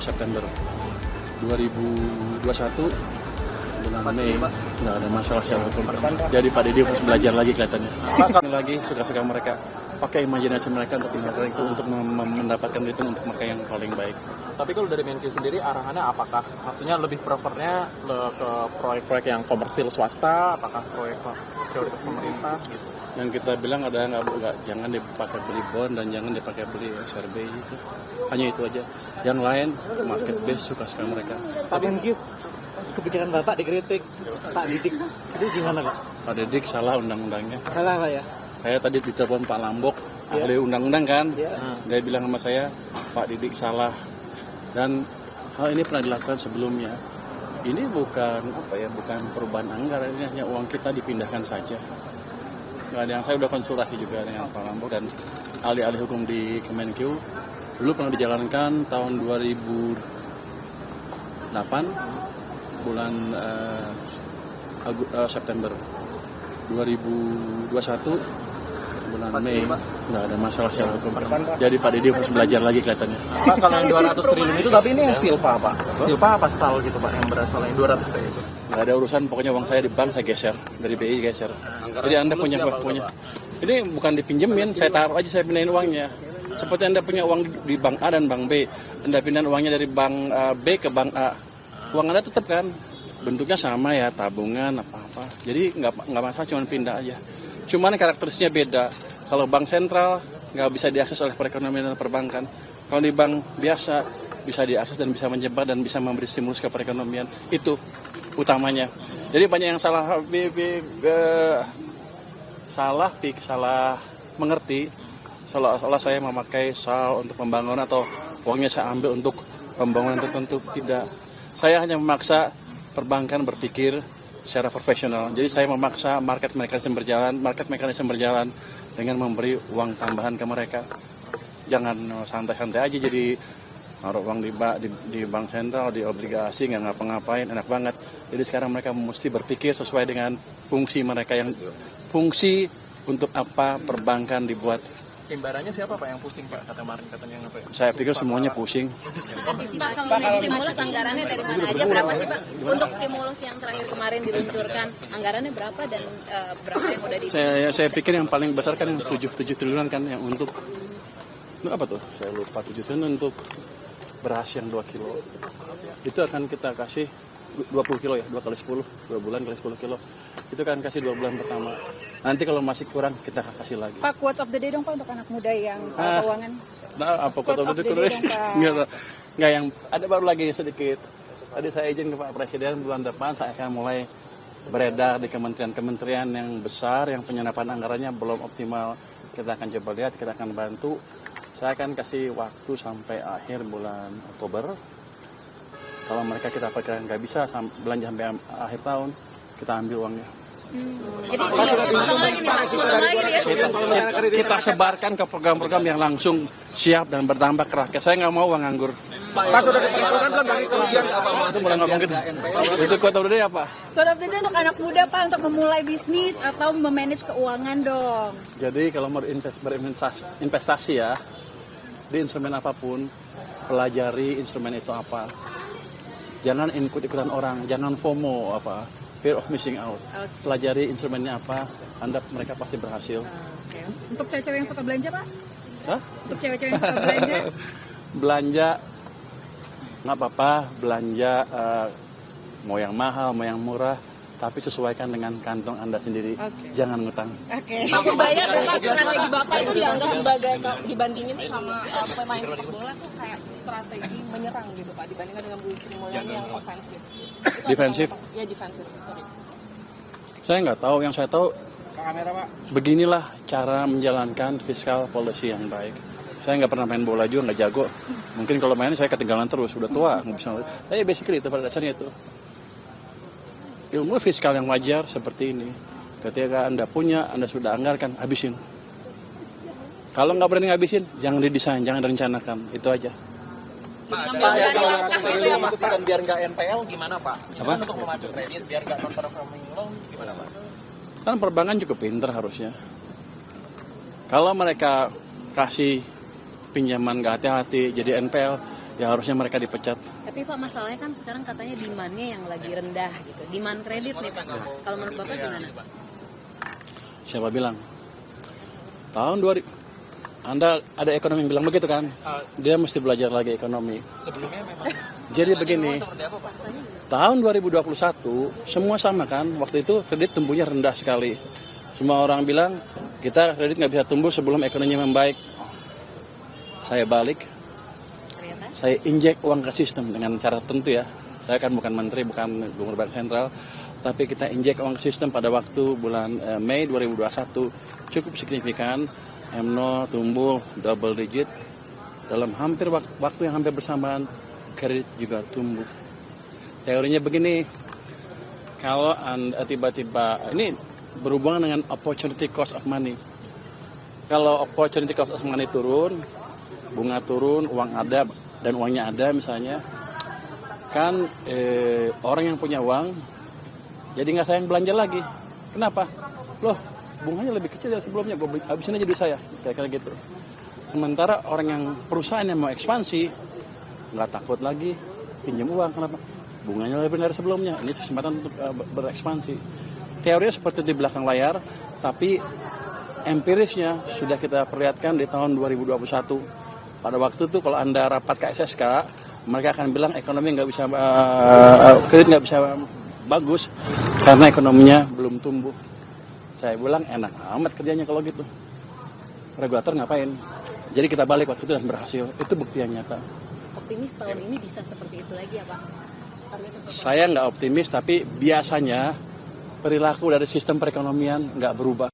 September 2021 bulan Mei nggak ada masalah secara hukum. Jadi Pak Didi harus belajar lagi kelihatannya. Lagi suka-suka mereka pakai imajinasi mereka untuk mendapatkan itu untuk mereka yang paling baik. Tapi kalau dari Menkyu sendiri arahannya apakah? Maksudnya lebih prefernya ke proyek-proyek yang komersil swasta, apakah proyek prioritas pemerintah gitu? Yang kita bilang ada nggak jangan dipakai beli bond dan jangan dipakai beli SRB itu. Hanya itu aja. Yang lain market base suka-suka mereka. Pak Menkyu, kebijakan Bapak dikritik Pak Didik, itu gimana Pak? Pak Didik salah undang-undangnya. Salah Pak ya? Saya tadi ditelepon Pak Lambok, ahli undang-undang kan. Dia bilang sama saya, Pak Didik salah. Dan hal ini pernah dilakukan sebelumnya. Ini bukan bukan perubahan anggaran, ini hanya uang kita dipindahkan saja. Nggak ada yang saya udah konsultasi juga dengan Pak Lambok dan ahli-ahli hukum di Kemenkyu. Dulu pernah dijalankan tahun 2008 bulan September 2021 bulan Mei nggak ada masalah secara hukum. Jadi Pak Didi harus belajar lagi kelihatannya. Pak, kalau yang 200 triliun itu tapi ini yang silpa Pak? Silpa apa sal gitu Pak yang berasal yang 200 triliun itu? Nggak ada urusan, pokoknya uang saya di bank saya geser, dari BI geser. Jadi Anda punya. Ini bukan dipinjemin, saya taruh aja, saya pindahin uangnya. Seperti Anda punya uang di bank A dan bank B, Anda pindahin uangnya dari bank B ke bank A. Uang Anda tetap kan, bentuknya sama ya, tabungan apa-apa. Jadi nggak masalah, cuma pindah aja. Cuman karakteristiknya beda. Kalau bank sentral nggak bisa diakses oleh perekonomian dan perbankan. Kalau di bank biasa bisa diakses dan bisa menjebak dan bisa memberi stimulus ke perekonomian. Itu utamanya. Jadi banyak yang salah mengerti. Seolah-olah saya memakai SAL untuk pembangunan atau uangnya saya ambil untuk pembangunan tertentu. Tidak. Saya hanya memaksa perbankan berpikir secara profesional. Jadi saya memaksa market mekanisme berjalan dengan memberi uang tambahan ke mereka. Jangan santai-santai aja jadi naruh uang di bank sentral, di obligasi, nggak ngapa-ngapain, enak banget. Jadi sekarang mereka mesti berpikir sesuai dengan fungsi mereka, yang fungsi untuk apa perbankan dibuat. Imbarannya siapa Pak yang pusing Pak? Katanya apa ya? Saya pikir semuanya pusing. Pak, kalau stimulus anggarannya dari mana aja, berapa sih Pak? Untuk stimulus yang terakhir kemarin diluncurkan, anggarannya berapa dan berapa yang udah di... Saya pikir yang paling besar kan yang 7 triliunan kan, yang untuk apa tuh? Saya lupa, 7 triliun untuk beras yang 2 kilo. Itu akan kita kasih 20 kilo ya, 2 kali 10, 2 bulan kali 10 kilo. Itu kan kasih 2 bulan pertama. Nanti kalau masih kurang kita kasih lagi. Pak, quotes of the day dong Pak untuk anak muda yang soal keuangan. Nah, apa quotes of the day? Nggak, yang ada baru lagi sedikit. Tadi saya izin ke Pak Presiden bulan depan saya akan mulai beredar di kementerian-kementerian yang besar, yang penyerapan anggarannya belum optimal. Kita akan coba lihat, kita akan bantu. Saya akan kasih waktu sampai akhir bulan Oktober. Kalau mereka kita perkirakan nggak bisa belanja sampai akhir tahun, kita ambil uangnya. Jadi potong lagi nih Pak, Kita sebarkan ke program-program yang langsung siap dan berdampak ke rakyat. Saya nggak mau uang nganggur. Pak sudah diperhitungkan kan dari kerugian apa Mas? Itu mulai ngomong gitu. Itu quote of the day apa? Quote of the day untuk anak muda Pak, untuk memulai bisnis atau memanage keuangan dong. Jadi kalau mau berinvestasi ya, di instrumen apapun, pelajari instrumen itu apa. Jangan ikut-ikutan orang, jangan FOMO fear of missing out. Pelajari instrumennya apa, mereka pasti berhasil. Untuk cewek-cewek yang suka belanja Pak? Hah? Untuk cewek-cewek yang suka belanja? Belanja nggak apa-apa, belanja mau yang mahal, mau yang murah, tapi sesuaikan dengan kantong Anda sendiri. Jangan ngutang. Aku bayar Bapak, strategi Bapak itu dianggap sebagai dibandingin sama pemain sepak bola tuh kayak strategi menyerang gitu Pak, dibandingkan dengan Bu Sri Mulyani yang ofensif. Defensif? Ya defensif, sorry. Saya nggak tahu, yang saya tahu beginilah cara menjalankan fiscal policy yang baik. Saya nggak pernah main bola juga, nggak jago. Mungkin kalau main saya ketinggalan terus, udah tua, nggak bisa. Tapi basically itu pada dasarnya itu. Ilmu fiskal yang wajar seperti ini. Ketika Anda punya, Anda sudah anggarkan, habisin. Kalau nggak berani ngabisin, jangan didesain, jangan direncanakan. Itu aja. Itu yang pastikan biar nggak NPL gimana Pak? Apa? Untuk memacu kredit biar nggak non-performing loan gimana Pak? Kan perbankan cukup pinter harusnya. Kalau mereka kasih pinjaman nggak hati-hati jadi NPL, ya harusnya mereka dipecat. Tapi Pak, masalahnya kan sekarang katanya demand-nya yang lagi rendah gitu. Demand kredit nih Pak. Kalau menurut Bapak gimana? Siapa bilang? Tahun 2000, Anda ada ekonomi yang bilang begitu kan? Dia mesti belajar lagi ekonomi. Sebelumnya memang Jadi begini, tahun 2021 semua sama kan? Waktu itu kredit tumbuhnya rendah sekali. Semua orang bilang kita kredit nggak bisa tumbuh sebelum ekonominya membaik. Saya balik, Ternyata saya injek uang ke sistem dengan cara tertentu ya. Saya kan bukan menteri, bukan gubernur bank sentral, tapi kita injek uang ke sistem pada waktu bulan Mei 2021 cukup signifikan. M0 tumbuh double digit dalam hampir waktu yang hampir bersamaan, kredit juga tumbuh. Teorinya begini, kalau Anda tiba-tiba, ini berhubungan dengan opportunity cost of money. Kalau opportunity cost of money turun, bunga turun, uang ada dan uangnya ada misalnya, kan orang yang punya uang jadi nggak sayang belanja lagi. Kenapa? Loh, bunganya lebih kecil dari sebelumnya, gue habisin aja duit saya, kira-kira gitu. Sementara orang yang perusahaan yang mau ekspansi nggak takut lagi pinjam uang, kenapa? Bunganya lebih dari sebelumnya, ini kesempatan untuk berekspansi. Teorinya seperti di belakang layar, tapi empirisnya sudah kita perlihatkan di tahun 2021. Pada waktu itu kalau Anda rapat KSSK, mereka akan bilang ekonomi nggak bisa, kredit nggak bisa bagus karena ekonominya belum tumbuh. Saya bilang enak amat kerjanya kalau gitu. Regulator ngapain? Jadi kita balik waktu itu dan berhasil. Itu bukti yang nyata. optimis tahun ini bisa seperti itu lagi ya Pak? Saya nggak optimis, tapi biasanya perilaku dari sistem perekonomian nggak berubah.